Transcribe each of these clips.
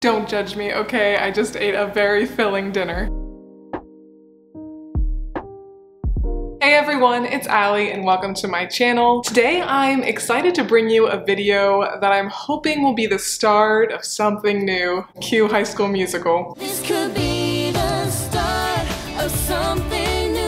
Don't judge me, okay? I just ate a very filling dinner. Hey everyone, it's Allie and welcome to my channel. Today I'm excited to bring you a video that I'm hoping will be the start of something new. Cue High School Musical. This could be the start of something new.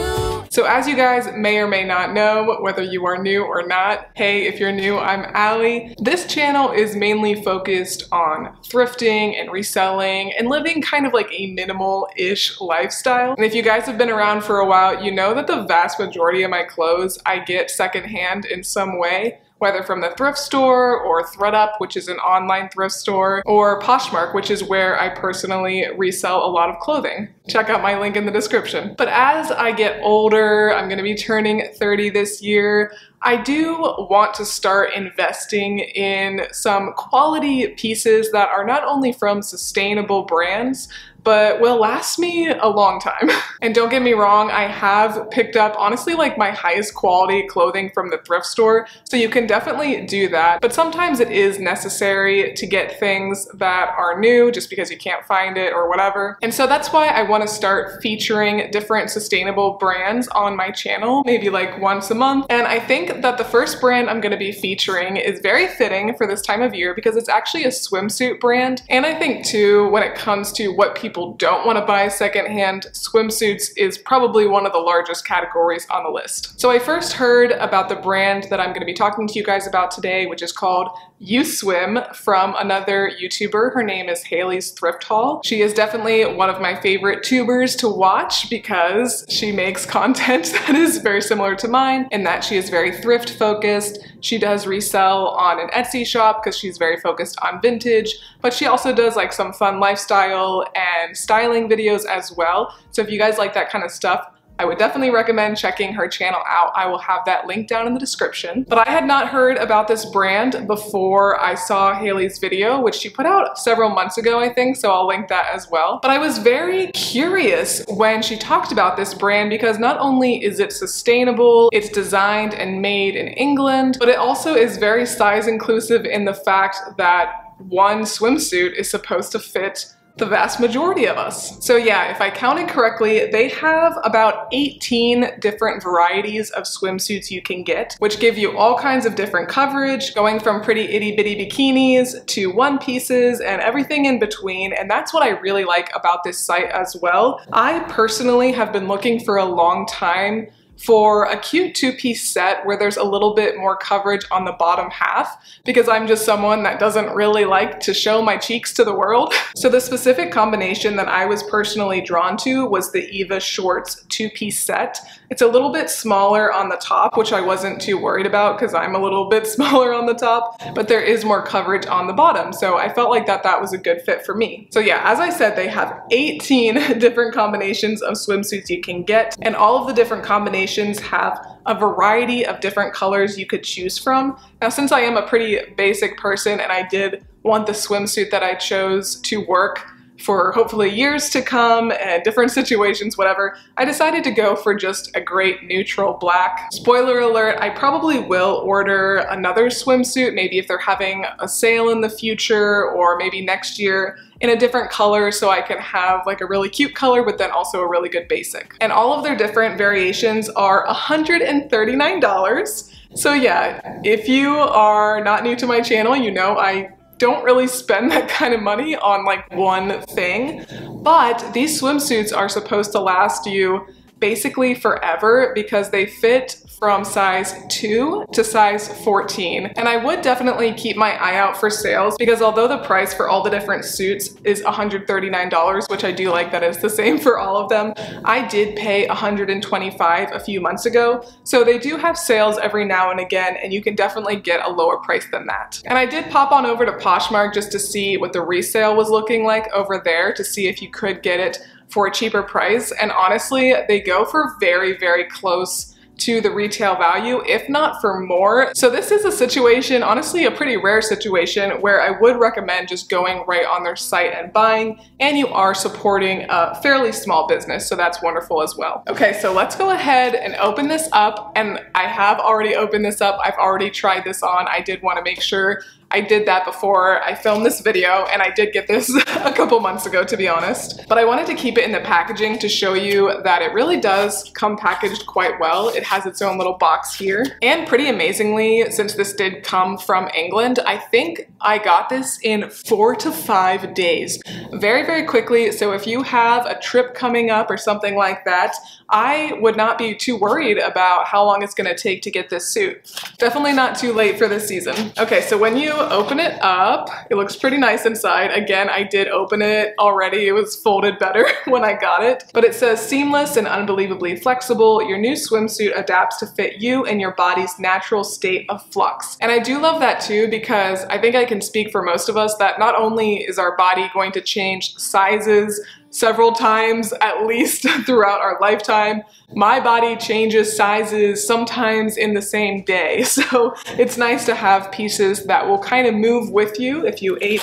So as you guys may or may not know, whether you are new or not, hey, if you're new, I'm Allie. This channel is mainly focused on thrifting and reselling and living kind of like a minimal-ish lifestyle. And if you guys have been around for a while, you know that the vast majority of my clothes I get secondhand in some way, whether from the thrift store or ThredUp, which is an online thrift store, or Poshmark, which is where I personally resell a lot of clothing. Check out my link in the description. But as I get older, I'm gonna be turning 30 this year, I do want to start investing in some quality pieces that are not only from sustainable brands, but will last me a long time. And don't get me wrong, I have picked up honestly like my highest quality clothing from the thrift store, so you can definitely do that. But sometimes it is necessary to get things that are new just because you can't find it or whatever. And so that's why I want to start featuring different sustainable brands on my channel, maybe like once a month. And I think that the first brand I'm going to be featuring is very fitting for this time of year because it's actually a swimsuit brand. And I think too, when it comes to what people don't want to buy secondhand, swimsuits is probably one of the largest categories on the list. So I first heard about the brand that I'm going to be talking to you guys about today, which is called YouSwim, from another YouTuber. Her name is Haley's Thrift Haul. She is definitely one of my favorite tubers to watch because she makes content that is very similar to mine in that she is very thrift focused. She does resell on an Etsy shop because she's very focused on vintage, but she also does like some fun lifestyle and styling videos as well. So if you guys like that kind of stuff, I would definitely recommend checking her channel out. I will have that link down in the description. But I had not heard about this brand before I saw Haley's video, which she put out several months ago, I think, so I'll link that as well. But I was very curious when she talked about this brand because not only is it sustainable, it's designed and made in England, but it also is very size inclusive in the fact that one swimsuit is supposed to fit the vast majority of us. So yeah, if I counted correctly, they have about 18 different varieties of swimsuits you can get, which give you all kinds of different coverage, going from pretty itty bitty bikinis to one pieces and everything in between. And that's what I really like about this site as well. I personally have been looking for a long time for a cute two-piece set where there's a little bit more coverage on the bottom half because I'm just someone that doesn't really like to show my cheeks to the world. So the specific combination that I was personally drawn to was the Eva Shorts two-piece set. It's a little bit smaller on the top, which I wasn't too worried about because I'm a little bit smaller on the top, but there is more coverage on the bottom. So I felt like that was a good fit for me. So yeah, as I said, they have 18 different combinations of swimsuits you can get, and all of the different combinations have a variety of different colors you could choose from. Now, since I am a pretty basic person and I did want the swimsuit that I chose to work for hopefully years to come and different situations, whatever, I decided to go for just a great neutral black. Spoiler alert, I probably will order another swimsuit, maybe if they're having a sale in the future or maybe next year in a different color so I can have like a really cute color but then also a really good basic. And all of their different variations are $139. So yeah, if you are not new to my channel, you know I don't really spend that kind of money on like one thing, but these swimsuits are supposed to last you basically forever because they fit from size 2 to size 14. And I would definitely keep my eye out for sales because although the price for all the different suits is $139, which I do like that it's the same for all of them, I did pay $125 a few months ago. So they do have sales every now and again, and you can definitely get a lower price than that. And I did pop on over to Poshmark just to see what the resale was looking like over there to see if you could get it for a cheaper price. And honestly, they go for very, very close to the retail value, if not for more. So this is a situation, honestly a pretty rare situation, where I would recommend just going right on their site and buying, and you are supporting a fairly small business, so that's wonderful as well. Okay, so let's go ahead and open this up, and I have already opened this up. I've already tried this on. I did want to make sure I did that before I filmed this video, and I did get this a couple months ago, to be honest. But I wanted to keep it in the packaging to show you that it really does come packaged quite well. It has its own little box here. And pretty amazingly, since this did come from England, I think I got this in 4 to 5 days. Very, very quickly. So if you have a trip coming up or something like that, I would not be too worried about how long it's gonna take to get this suit. Definitely not too late for this season. Okay, so when you open it up, it looks pretty nice inside. Again, I did open it already. It was folded better when I got it. But it says, seamless and unbelievably flexible, your new swimsuit adapts to fit you and your body's natural state of flux. And I do love that too, because I think I can speak for most of us that not only is our body going to change sizes several times at least throughout our lifetime, my body changes sizes sometimes in the same day. So it's nice to have pieces that will kind of move with you if you ate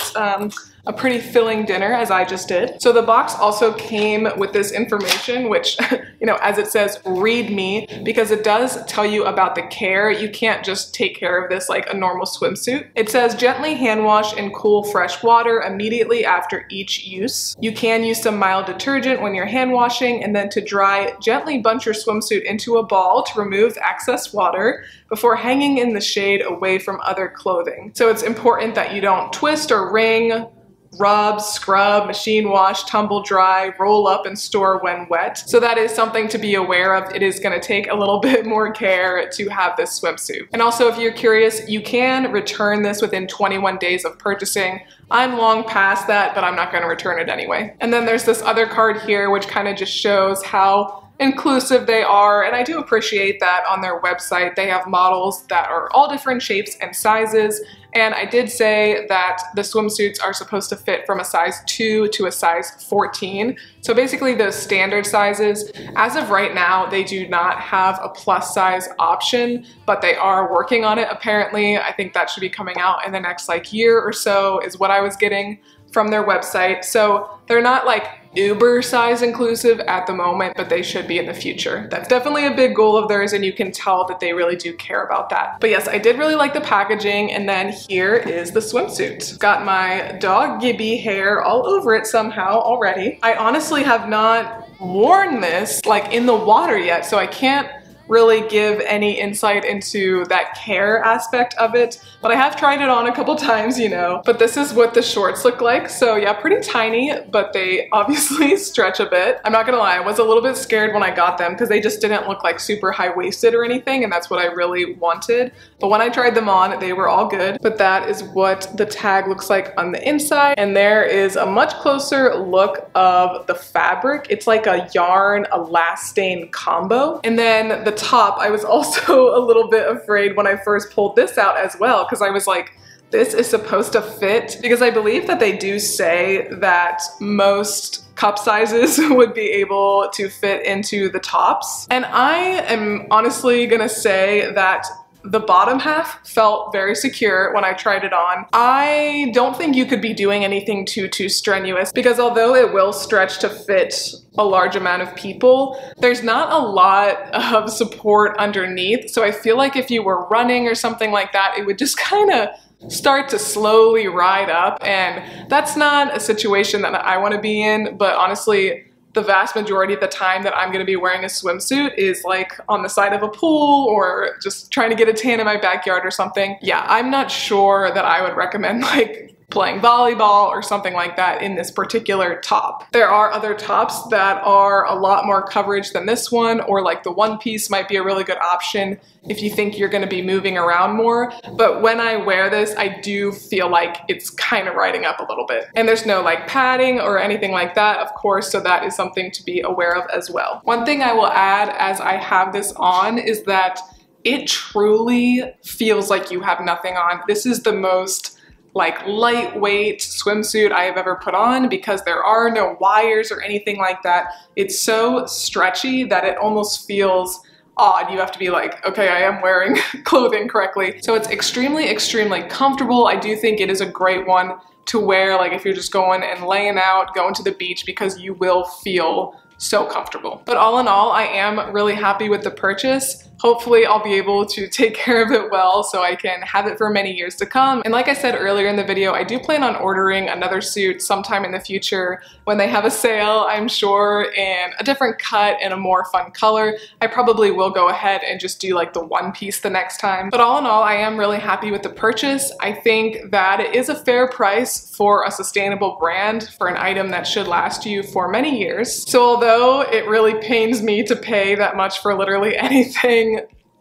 a pretty filling dinner, as I just did. So the box also came with this information, which, you know, as it says, read me, because it does tell you about the care. You can't just take care of this like a normal swimsuit. It says gently hand wash in cool, fresh water immediately after each use. You can use some mild detergent when you're hand washing, and then to dry, gently bunch your swimsuit into a ball to remove excess water before hanging in the shade away from other clothing. So it's important that you don't twist or wring, rub, scrub, machine wash, tumble dry, roll up, and store when wet. So that is something to be aware of. It is going to take a little bit more care to have this swimsuit. And also, if you're curious, you can return this within 21 days of purchasing. I'm long past that, but I'm not going to return it anyway. And then there's this other card here, which kind of just shows how inclusive they are, and I do appreciate that on their website. They have models that are all different shapes and sizes, and I did say that the swimsuits are supposed to fit from a size 2 to a size 14. So basically those standard sizes. As of right now, they do not have a plus size option, but they are working on it apparently. I think that should be coming out in the next like year or so is what I was getting from their website. So they're not like uber size inclusive at the moment, but they should be in the future. That's definitely a big goal of theirs, and you can tell that they really do care about that. But yes, I did really like the packaging, and then here is the swimsuit. Got my dog Gibby hair all over it somehow already. I honestly have not worn this like in the water yet, so I can't really give any insight into that care aspect of it, but I have tried it on a couple times, you know. But this is what the shorts look like. So yeah, pretty tiny, but they obviously stretch a bit. I'm not gonna lie, I was a little bit scared when I got them because they just didn't look like super high-waisted or anything, and that's what I really wanted. But when I tried them on, they were all good. But that is what the tag looks like on the inside, and there is a much closer look of the fabric. It's like a yarn elastane combo. And then the top, I was also a little bit afraid when I first pulled this out as well, because I was like, this is supposed to fit, because I believe that they do say that most cup sizes would be able to fit into the tops. And I am honestly gonna say that the bottom half felt very secure when I tried it on. I don't think you could be doing anything too strenuous, because although it will stretch to fit a large amount of people, there's not a lot of support underneath. So I feel like if you were running or something like that, it would just kind of start to slowly ride up, and that's not a situation that I want to be in. But honestly, the vast majority of the time that I'm going to be wearing a swimsuit is like on the side of a pool or just trying to get a tan in my backyard or something. Yeah, I'm not sure that I would recommend like playing volleyball or something like that in this particular top. There are other tops that are a lot more coverage than this one, or like the one piece might be a really good option if you think you're going to be moving around more. But when I wear this, I do feel like it's kind of riding up a little bit. And there's no like padding or anything like that, of course, so that is something to be aware of as well. One thing I will add as I have this on is that it truly feels like you have nothing on. This is the most like lightweight swimsuit I have ever put on, because there are no wires or anything like that. It's so stretchy that it almost feels odd. You have to be like, okay, I am wearing clothing correctly. So it's extremely comfortable. I do think it is a great one to wear like if you're just going and laying out, going to the beach, because you will feel so comfortable. But all in all, I am really happy with the purchase. Hopefully I'll be able to take care of it well so I can have it for many years to come. And like I said earlier in the video, I do plan on ordering another suit sometime in the future when they have a sale, I'm sure, in a different cut and a more fun color. I probably will go ahead and just do like the one piece the next time. But all in all, I am really happy with the purchase. I think that it is a fair price for a sustainable brand for an item that should last you for many years. So although it really pains me to pay that much for literally anything,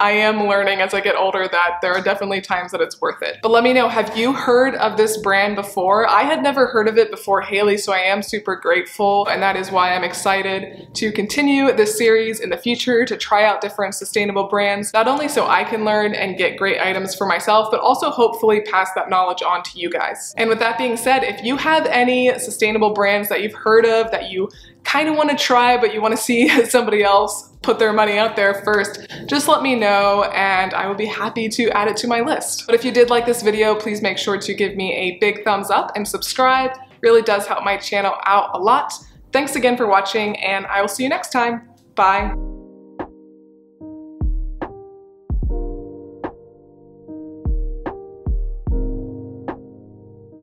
I am learning as I get older that there are definitely times that it's worth it. But let me know, have you heard of this brand before? I had never heard of it before Haley, so I am super grateful, and that is why I'm excited to continue this series in the future to try out different sustainable brands, not only so I can learn and get great items for myself, but also hopefully pass that knowledge on to you guys. And with that being said, if you have any sustainable brands that you've heard of that you kind of want to try, but you want to see somebody else put their money out there first, just let me know and I will be happy to add it to my list. But if you did like this video, please make sure to give me a big thumbs up and subscribe. It really does help my channel out a lot. Thanks again for watching, and I will see you next time. Bye.